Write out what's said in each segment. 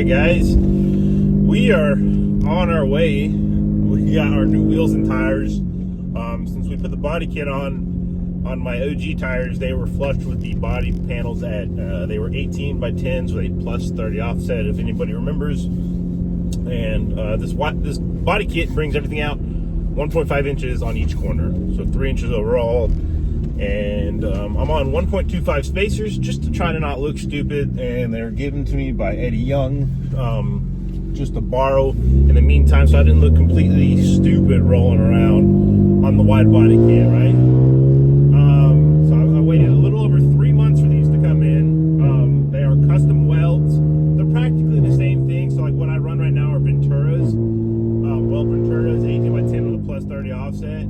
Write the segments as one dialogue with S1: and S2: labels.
S1: right, guys, we are on our way. We got our new wheels and tires. Since we put the body kit on my OG tires, they were flushed with the body panels at they were 18 by 10s with a plus 30 offset, if anybody remembers. And this body kit brings everything out 1.5 inches on each corner, so 3 inches overall. And I'm on 1.25 spacers just to try to not look stupid, and they're given to me by Eddie Young, just to borrow in the meantime, so I didn't look completely stupid rolling around on the wide body kit, right? So I waited a little over 3 months for these to come in. They are custom welds. They're practically the same thing. So like what I run right now are Venturas, weld Venturas, 18 by 10 with a plus 30 offset,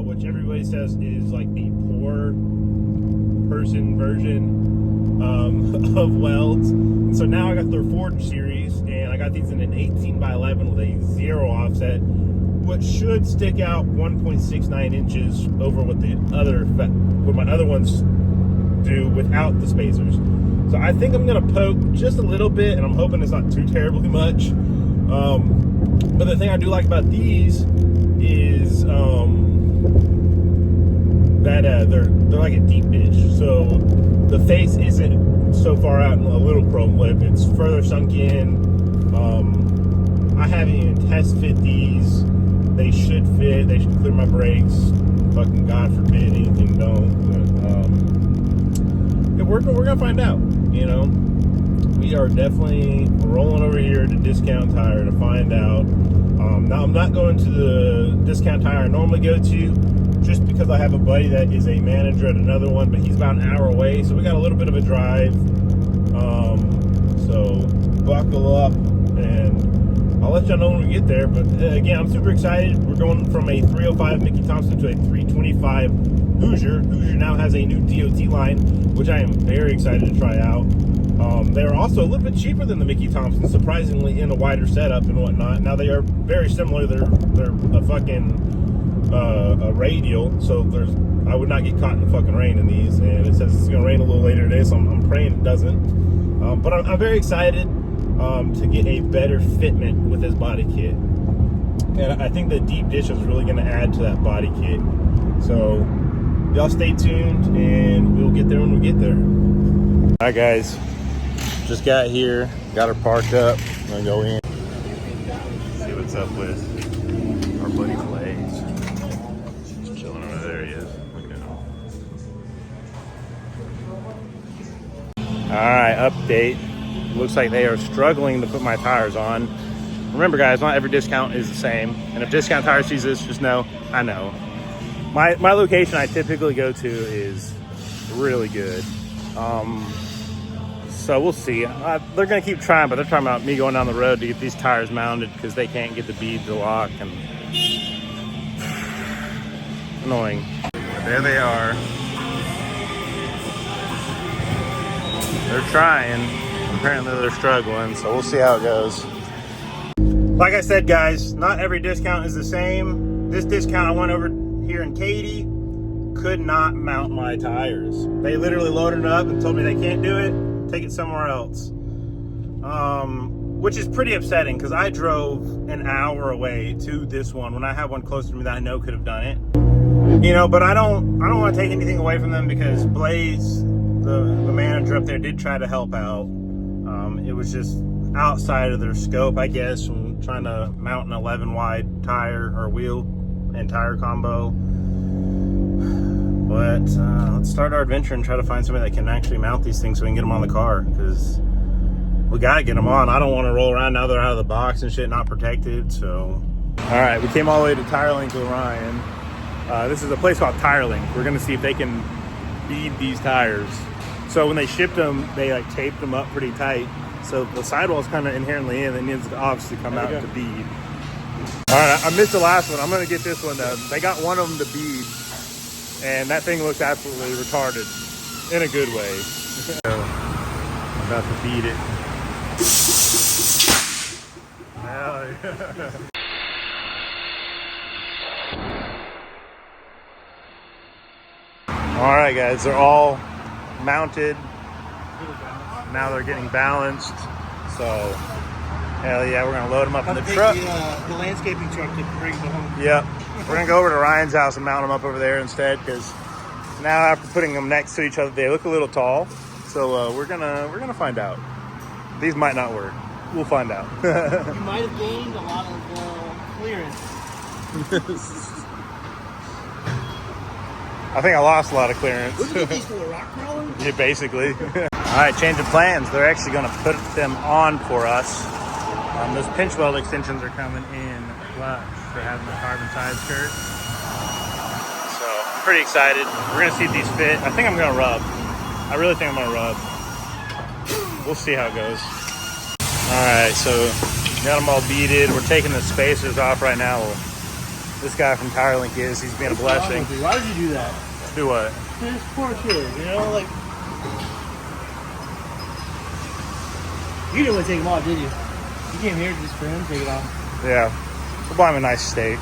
S1: which everybody says is like the poor person version of welds. And so now I got their Forge series, and I got these in an 18 by 11 with a 0 offset, which should stick out 1.69 inches over what my other ones do without the spacers. So I think I'm gonna poke just a little bit, and I'm hoping it's not too terribly much. But the thing I do like about these is that they're like a deep dish, so the face isn't so far out in a little chrome lip, it's further sunk in. I haven't even test fit these. They should fit, they should clear my brakes. Fucking God forbid anything don't. But we're gonna find out, you know. We are definitely rolling over here to Discount Tire to find out. Now I'm not going to the Discount Tire I normally go to, just because I have a buddy that is a manager at another one, but he's about an hour away, so we got a little bit of a drive. So buckle up, and I'll let y'all know when we get there. But again, I'm super excited. We're going from a 305 Mickey Thompson to a 325 Hoosier. Hoosier now has a new DOT line, which I am very excited to try out. They're also a little bit cheaper than the Mickey Thompson, surprisingly, in a wider setup and whatnot. Now they are very similar. They're a fucking a radial, so I would not get caught in the fucking rain in these. And it says it's gonna rain a little later today, so I'm praying it doesn't. But I'm very excited to get a better fitment with this body kit, and I think the deep dish is really gonna add to that body kit. So y'all stay tuned, and we'll get there when we get there. All right, guys, just got here, got her parked up. I'm gonna go in, see what's up with our buddy Blaze. Just chilling over there. He is. Look at him. All right, update. Looks like they are struggling to put my tires on. Remember, guys, not every discount is the same, and if Discount Tire sees this, just know I know. My location I typically go to is really good. So we'll see. They're gonna keep trying, but they're talking about me going down the road to get these tires mounted because they can't get the bead to lock, and annoying. But there they are. They're trying. Apparently they're struggling, so we'll see how it goes. Like I said, guys, not every discount is the same. This discount I went over here in Katy could not mount my tires. They literally loaded it up and told me they can't do it, take it somewhere else. Which is pretty upsetting, because I drove an hour away to this one when I have one closer to me that I know could have done it. You know, but I don't want to take anything away from them, because Blaze, the manager up there, did try to help out. It was just outside of their scope, I guess, from trying to mount an 11 wide tire or wheel and tire combo. But let's start our adventure and try to find somebody that can actually mount these things so we can get them on the car, because we gotta get them on. I don't want to roll around now they're out of the box and shit, not protected. So all right, we came all the way to TireLink with Ryan. This is a place called TireLink. We're gonna see if they can bead these tires. So when they shipped them, they like taped them up pretty tight, so the sidewall's kind of inherently in. It needs to obviously come out to bead. All right, I missed the last one. I'm gonna get this one though. They got one of them to bead, and that thing looks absolutely retarded in a good way. I'm about to beat it. Hell yeah. All right, guys, they're all mounted. Now they're getting balanced. So, hell yeah, we're gonna load them up in the truck.
S2: The landscaping truck to bring them home.
S1: Yep. We're gonna go over to Ryan's house and mount them up over there instead, because now after putting them next to each other, they look a little tall. So we're gonna find out. These might not work. We'll find out.
S2: You might have gained a lot of clearance.
S1: I think I lost a lot of clearance.
S2: Look at these for a rock crawler?
S1: Yeah, basically. All right, change of plans. They're actually going to put them on for us. Those pinch weld extensions are coming in clutch for having the carbon side skirt. So I'm pretty excited. We're going to see if these fit. I think I'm going to rub. I really think I'm going to rub. We'll see how it goes. All right, so got them all beaded. We're taking the spacers off right now. Well, this guy from TireLink he's being a blessing.
S2: Why would you do that?
S1: Do what?
S2: This poor kid, you know, like... You didn't want to take him off, did you? You came here just for him to take it off.
S1: Yeah. We'll buy him a nice steak.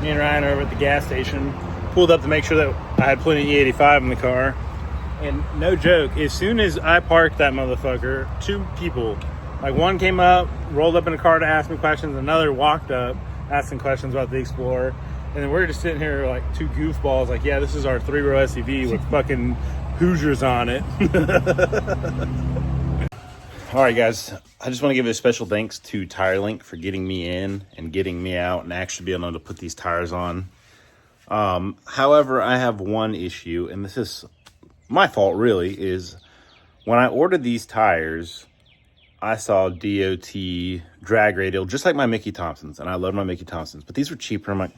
S1: Me and Ryan are over at the gas station. Pulled up to make sure that I had plenty of E85 in the car. And no joke, as soon as I parked that motherfucker, two people, like one came up, rolled up in the car to ask me questions, another walked up asking questions about the Explorer. And then we're just sitting here like two goofballs, like, yeah, this is our 3-row SUV with fucking Hoosiers on it. All right, guys, I just want to give a special thanks to TireLink for getting me in and getting me out and actually being able to put these tires on. However, I have one issue, and this is my fault really, is when I ordered these tires, I saw DOT drag radial, just like my Mickey Thompsons, and I love my Mickey Thompsons, but these were cheaper. I'm like,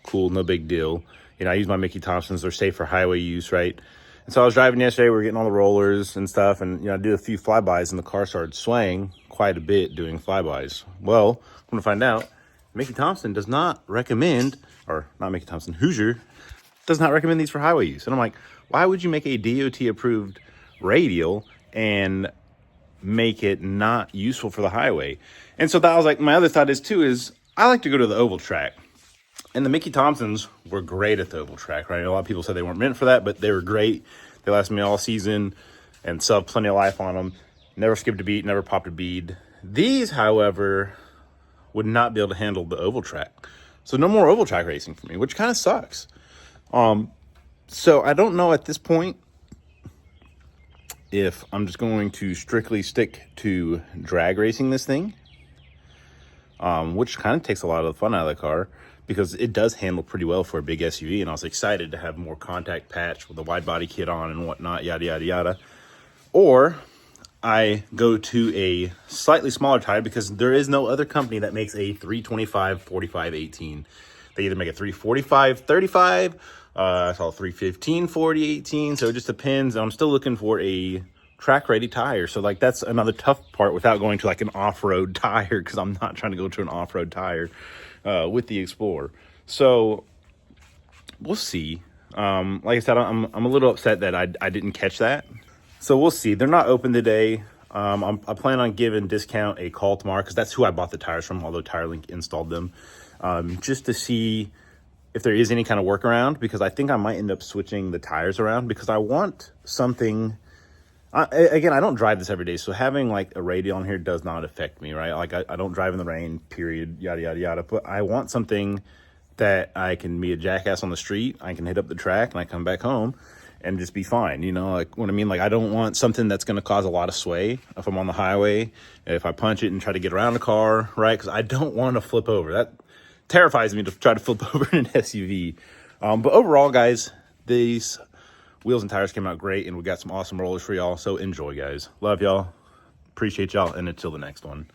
S1: cool, no big deal. You know, I use my Mickey Thompsons, they're safe for highway use, right? And so I was driving yesterday, we were getting all the rollers and stuff, and, you know, I did a few flybys, and the car started swaying quite a bit doing flybys. Well, I'm going to find out, Mickey Thompson does not recommend, or not Mickey Thompson, Hoosier, does not recommend these for highway use. And I'm like, why would you make a DOT-approved radial and make it not useful for the highway? And so that was like, my other thought is, too, is I like to go to the oval track. And the Mickey Thompsons were great at the oval track, right? A lot of people said they weren't meant for that, but they were great. They lasted me all season and still have plenty of life on them. Never skipped a beat, never popped a bead. These, however, would not be able to handle the oval track. So no more oval track racing for me, which kind of sucks. So I don't know at this point if I'm just going to strictly stick to drag racing this thing, which kind of takes a lot of the fun out of the car, because it does handle pretty well for a big SUV, and I was excited to have more contact patch with the wide body kit on and whatnot, yada, yada, yada. Or I go to a slightly smaller tire, because there is no other company that makes a 325, 45, 18. They either make a 345, 35, I saw 315, 40, 18, so it just depends. I'm still looking for a track-ready tire, so like that's another tough part without going to like an off-road tire, because I'm not trying to go to an off-road tire with the Explorer. So we'll see. Like I said, I'm a little upset that I didn't catch that. So we'll see. They're not open today. I plan on giving Discount a call tomorrow, because that's who I bought the tires from, although TireLink installed them, just to see if there is any kind of workaround, because I think I might end up switching the tires around, because I want something. Again, I don't drive this every day, so having like a radial on here does not affect me, right? Like I don't drive in the rain, period, yada, yada, yada. But I want something that I can be a jackass on the street. I can hit up the track and I come back home and just be fine. You know, like what I mean? Like I don't want something that's going to cause a lot of sway if I'm on the highway, if I punch it and try to get around the car, right? Because I don't want to flip over. That terrifies me, to try to flip over in an SUV. But overall, guys, these wheels and tires came out great, and we got some awesome rollers for y'all. So enjoy, guys. Love y'all. Appreciate y'all. And until the next one.